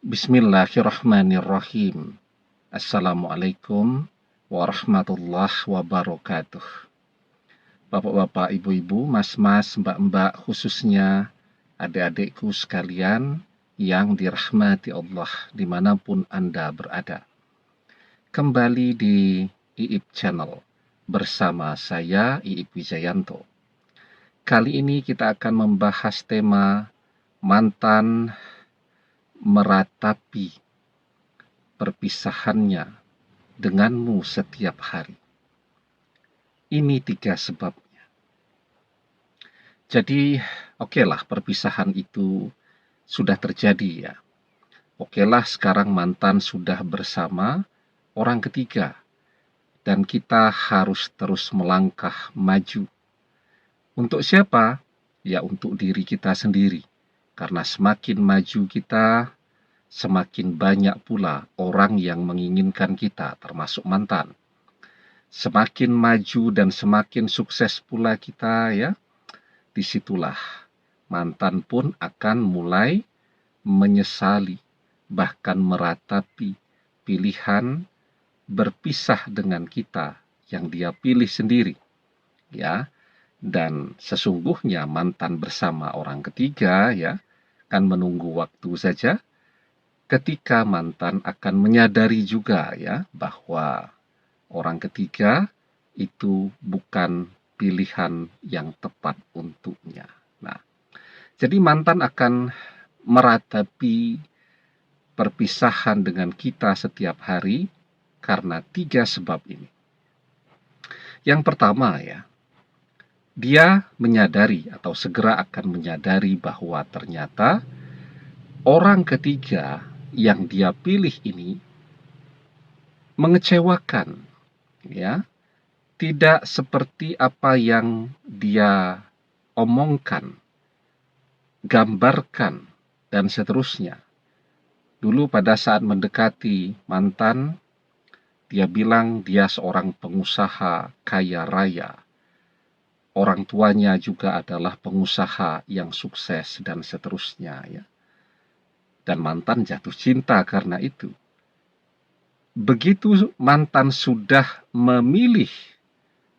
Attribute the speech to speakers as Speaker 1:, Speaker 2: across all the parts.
Speaker 1: Bismillahirrahmanirrahim. Assalamualaikum warahmatullahi wabarakatuh. Bapak-bapak, ibu-ibu, mas-mas, mbak-mbak, khususnya adik-adikku sekalian yang dirahmati Allah dimanapun Anda berada. Kembali di IIP Channel bersama saya, IIP Wijayanto. Kali ini kita akan membahas tema mantan meratapi perpisahannya denganmu setiap hari. Ini 3 sebabnya. Jadi, okelah perpisahan itu sudah terjadi ya. Okelah sekarang mantan sudah bersama orang ketiga. Dan kita harus terus melangkah maju. Untuk siapa? Ya untuk diri kita sendiri. Karena semakin maju kita, semakin banyak pula orang yang menginginkan kita, termasuk mantan. Semakin maju dan semakin sukses pula kita ya, disitulah mantan pun akan mulai menyesali, bahkan meratapi pilihan berpisah dengan kita yang dia pilih sendiri. Ya, dan sesungguhnya mantan bersama orang ketiga ya, kan menunggu waktu saja ketika mantan akan menyadari juga ya bahwa orang ketiga itu bukan pilihan yang tepat untuknya. Nah, jadi mantan akan meratapi perpisahan dengan kita setiap hari karena 3 sebab ini. Yang pertama ya, dia menyadari atau segera akan menyadari bahwa ternyata orang ketiga yang dia pilih ini mengecewakan, ya, tidak seperti apa yang dia omongkan, gambarkan, dan seterusnya. Dulu pada saat mendekati mantan, dia bilang dia seorang pengusaha kaya raya. Orang tuanya juga adalah pengusaha yang sukses dan seterusnya ya. Dan mantan jatuh cinta karena itu. Begitu mantan sudah memilih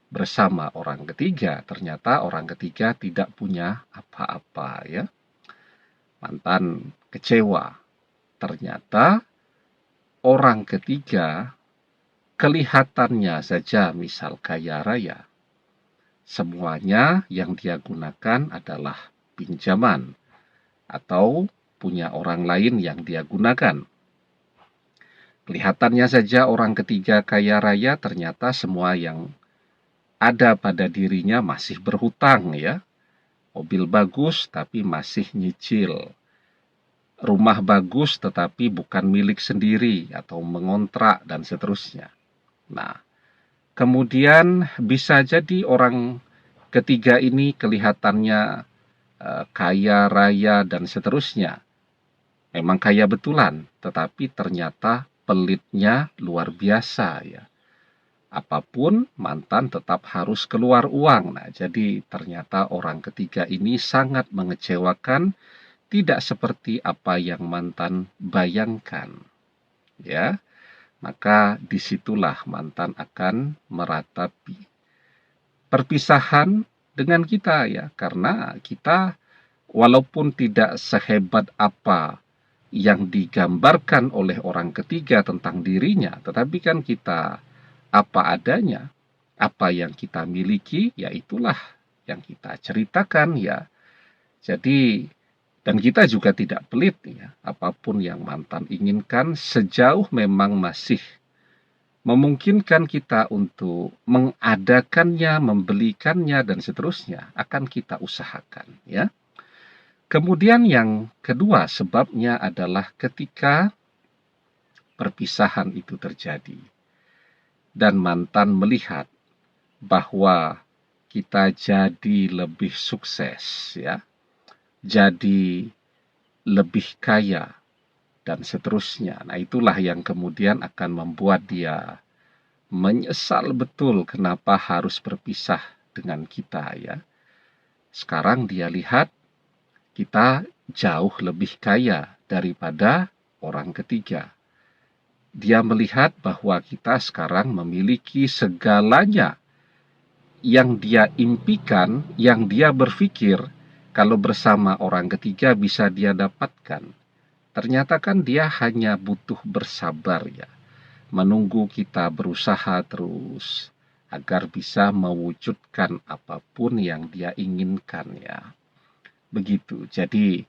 Speaker 1: bersama orang ketiga, ternyata orang ketiga tidak punya apa-apa ya. Mantan kecewa. Ternyata orang ketiga kelihatannya saja misal kaya raya. Semuanya yang dia gunakan adalah pinjaman atau punya orang lain yang dia gunakan. Kelihatannya saja orang ketiga kaya raya, ternyata semua yang ada pada dirinya masih berhutang ya. Mobil bagus tapi masih nyicil. Rumah bagus tetapi bukan milik sendiri atau mengontrak dan seterusnya. Nah, kemudian bisa jadi orang ketiga ini kelihatannya kaya raya dan seterusnya. Memang kaya betulan, tetapi ternyata pelitnya luar biasa ya. Apapun mantan tetap harus keluar uang. Nah, jadi ternyata orang ketiga ini sangat mengecewakan, tidak seperti apa yang mantan bayangkan. Ya. Maka disitulah mantan akan meratapi perpisahan dengan kita ya, karena kita walaupun tidak sehebat apa yang digambarkan oleh orang ketiga tentang dirinya, tetapi kan kita apa adanya, apa yang kita miliki, ya itulah yang kita ceritakan ya. Jadi dan kita juga tidak pelit ya, apapun yang mantan inginkan sejauh memang masih memungkinkan kita untuk mengadakannya, membelikannya dan seterusnya akan kita usahakan ya. Kemudian yang kedua sebabnya adalah ketika perpisahan itu terjadi dan mantan melihat bahwa kita jadi lebih sukses ya, jadi lebih kaya dan seterusnya. Nah, itulah yang kemudian akan membuat dia menyesal betul kenapa harus berpisah dengan kita ya. Sekarang dia lihat kita jauh lebih kaya daripada orang ketiga. Dia melihat bahwa kita sekarang memiliki segalanya yang dia impikan, yang dia berpikir kalau bersama orang ketiga bisa dia dapatkan. Ternyata kan dia hanya butuh bersabar ya, menunggu kita berusaha terus agar bisa mewujudkan apapun yang dia inginkan ya. Begitu. Jadi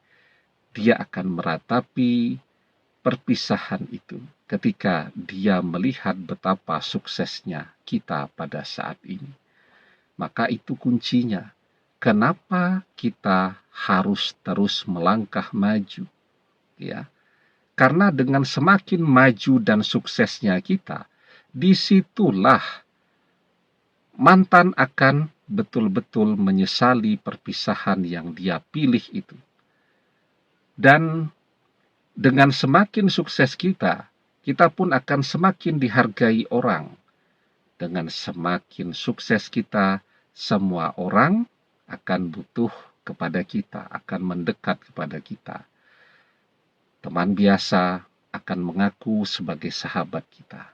Speaker 1: dia akan meratapi perpisahan itu ketika dia melihat betapa suksesnya kita pada saat ini. Maka itu kuncinya. Kenapa kita harus terus melangkah maju? Ya, karena dengan semakin maju dan suksesnya kita, disitulah mantan akan betul-betul menyesali perpisahan yang dia pilih itu. Dan dengan semakin sukses kita, kita pun akan semakin dihargai orang. Dengan semakin sukses kita, semua orang akan butuh kepada kita, akan mendekat kepada kita. Teman biasa akan mengaku sebagai sahabat kita.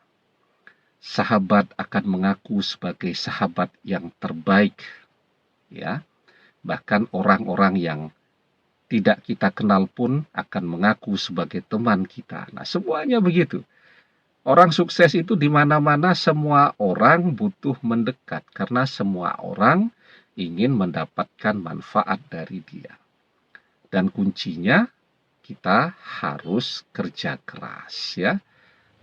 Speaker 1: Sahabat akan mengaku sebagai sahabat yang terbaik, ya. Bahkan orang-orang yang tidak kita kenal pun akan mengaku sebagai teman kita. Nah, semuanya begitu. Orang sukses itu di mana-mana semua orang butuh mendekat karena semua orang ingin mendapatkan manfaat dari dia. Dan kuncinya kita harus kerja keras ya.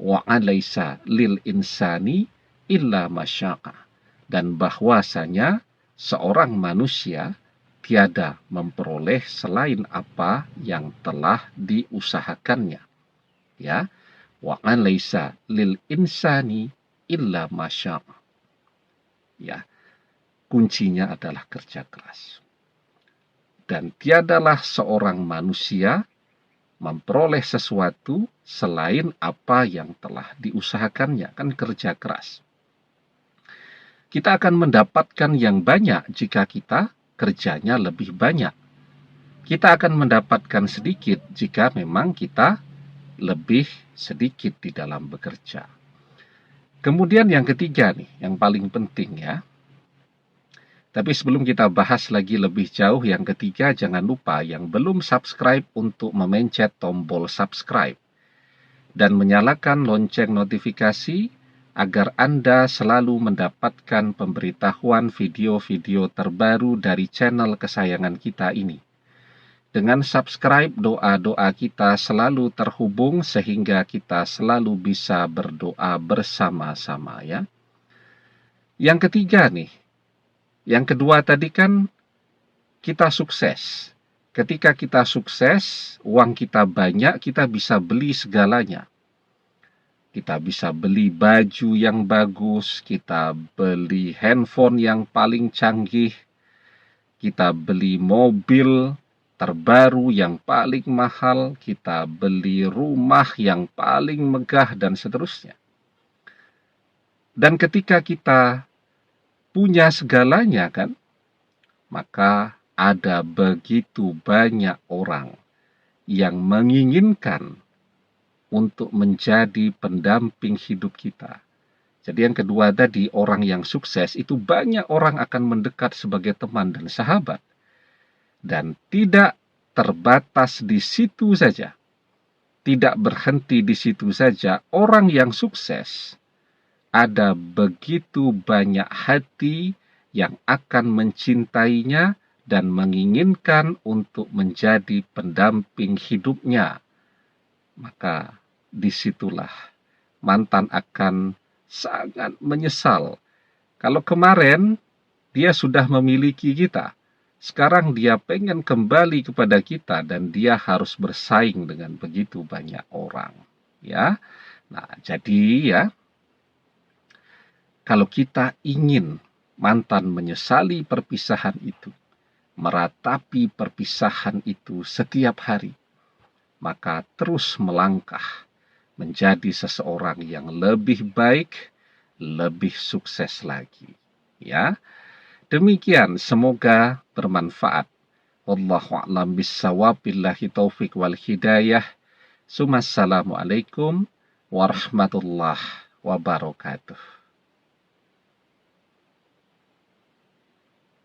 Speaker 1: Wa alaisa lil insani illa masyaqa. Dan bahwasanya seorang manusia tiada memperoleh selain apa yang telah diusahakannya. Ya. Wa alaisa lil insani illa masyaqa. Ya. Kuncinya adalah kerja keras. Dan tiadalah seorang manusia memperoleh sesuatu selain apa yang telah diusahakannya, kan kerja keras. Kita akan mendapatkan yang banyak jika kita kerjanya lebih banyak. Kita akan mendapatkan sedikit jika memang kita lebih sedikit di dalam bekerja. Kemudian yang ketiga nih, yang paling penting ya. Tapi sebelum kita bahas lagi lebih jauh yang ketiga, jangan lupa yang belum subscribe untuk memencet tombol subscribe dan menyalakan lonceng notifikasi agar Anda selalu mendapatkan pemberitahuan video-video terbaru dari channel kesayangan kita ini. Dengan subscribe, doa-doa kita selalu terhubung sehingga kita selalu bisa berdoa bersama-sama ya. Yang ketiga nih, yang kedua tadi kan kita sukses. Ketika kita sukses, uang kita banyak, kita bisa beli segalanya. Kita bisa beli baju yang bagus, kita beli handphone yang paling canggih, kita beli mobil terbaru yang paling mahal, kita beli rumah yang paling megah, dan seterusnya. Dan ketika kita punya segalanya kan, maka ada begitu banyak orang yang menginginkan untuk menjadi pendamping hidup kita. Jadi yang kedua tadi, orang yang sukses itu banyak orang akan mendekat sebagai teman dan sahabat. Dan tidak terbatas di situ saja. Tidak berhenti di situ saja. Orang yang sukses, ada begitu banyak hati yang akan mencintainya dan menginginkan untuk menjadi pendamping hidupnya. Maka disitulah mantan akan sangat menyesal. Kalau kemarin dia sudah memiliki kita, sekarang dia pengen kembali kepada kita dan dia harus bersaing dengan begitu banyak orang. Ya, nah jadi ya, kalau kita ingin mantan menyesali perpisahan itu, meratapi perpisahan itu setiap hari, maka terus melangkah menjadi seseorang yang lebih baik, lebih sukses lagi. Ya, demikian semoga bermanfaat. Wallahu a'lam bissawab, billahi taufik wal hidayah. Assalamualaikum warahmatullahi wabarakatuh.